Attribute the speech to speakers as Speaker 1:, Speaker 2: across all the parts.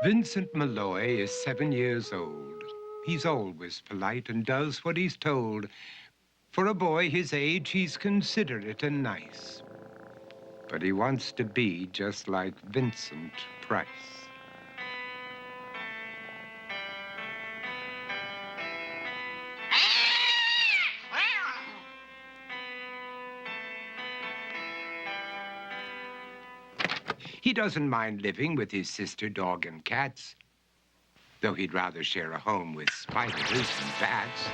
Speaker 1: Vincent Malloy is 7 years old. He's always polite and does what he's told. For a boy his age, he's considerate and nice. But he wants to be just like Vincent Price. He doesn't mind living with his sister, dog, and cats, though he'd rather share a home with spiders and bats.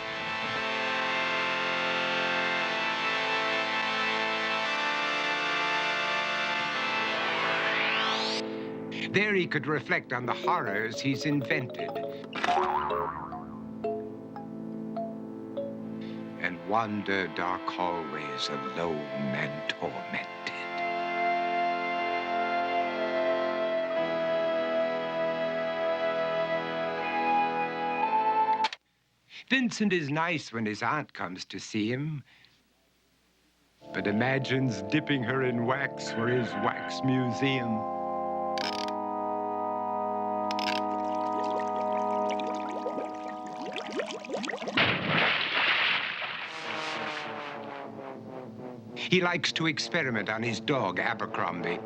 Speaker 1: There he could reflect on the horrors he's invented and wander dark hallways alone and tormented. Vincent is nice when his aunt comes to see him, but imagines dipping her in wax for his wax museum. He likes to experiment on his dog, Abercrombie,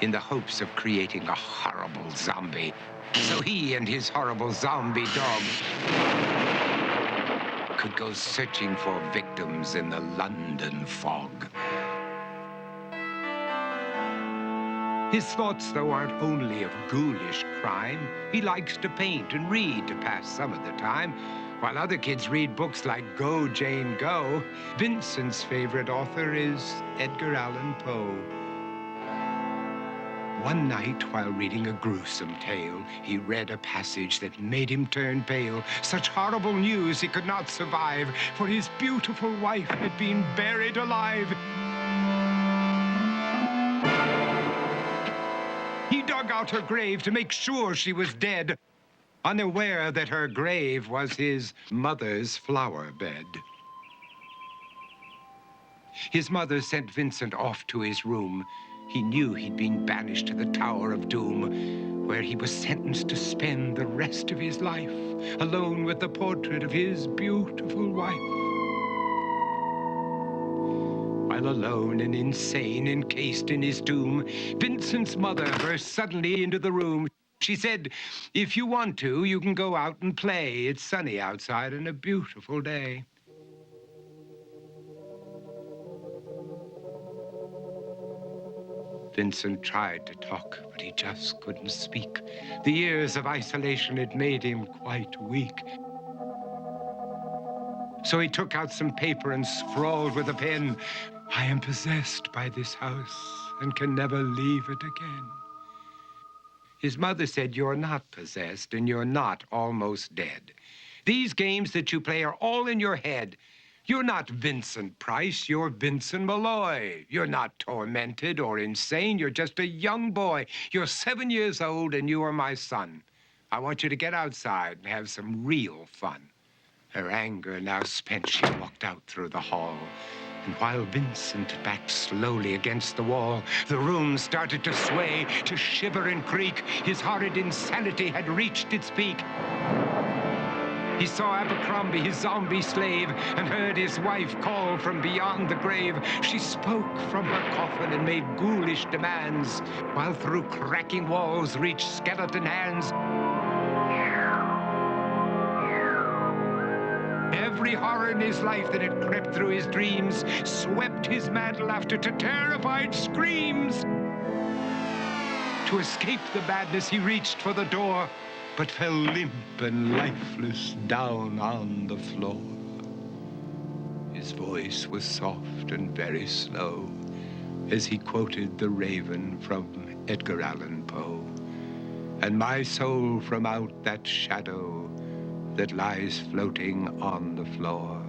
Speaker 1: in the hopes of creating a horrible zombie. So he and his horrible zombie dog could go searching for victims in the London fog. His thoughts, though, aren't only of ghoulish crime. He likes to paint and read to pass some of the time. While other kids read books like Go, Jane, Go, Vincent's favorite author is Edgar Allan Poe. One night, while reading a gruesome tale, he read a passage that made him turn pale. Such horrible news he could not survive, for his beautiful wife had been buried alive. He dug out her grave to make sure she was dead, unaware that her grave was his mother's flower bed. His mother sent Vincent off to his room. He knew he'd been banished to the Tower of Doom, where he was sentenced to spend the rest of his life alone with the portrait of his beautiful wife. While alone and insane, encased in his tomb, Vincent's mother burst suddenly into the room. She said, "If you want to, you can go out and play. It's sunny outside and a beautiful day." Vincent tried to talk, but he just couldn't speak. The years of isolation had made him quite weak. So he took out some paper and scrawled with a pen, "I am possessed by this house and can never leave it again." His mother said, "You're not possessed and you're not almost dead. These games that you play are all in your head. You're not Vincent Price, you're Vincent Malloy. You're not tormented or insane, you're just a young boy. You're 7 years old and you are my son. I want you to get outside and have some real fun." Her anger now spent, she walked out through the hall. And while Vincent backed slowly against the wall, the room started to sway, to shiver and creak. His horrid insanity had reached its peak. He saw Abercrombie, his zombie slave, and heard his wife call from beyond the grave. She spoke from her coffin and made ghoulish demands, while through cracking walls reached skeleton hands. Every horror in his life that had crept through his dreams swept his mad laughter to terrified screams. To escape the madness, he reached for the door, but fell limp and lifeless down on the floor. His voice was soft and very slow as he quoted The Raven from Edgar Allan Poe. "And my soul from out that shadow that lies floating on the floor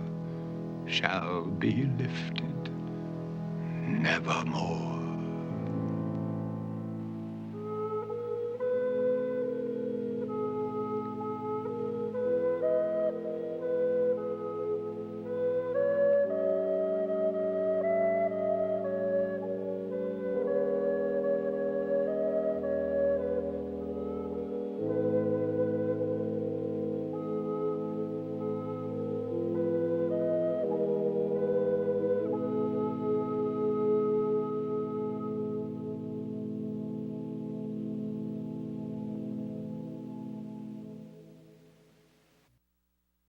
Speaker 1: shall be lifted nevermore."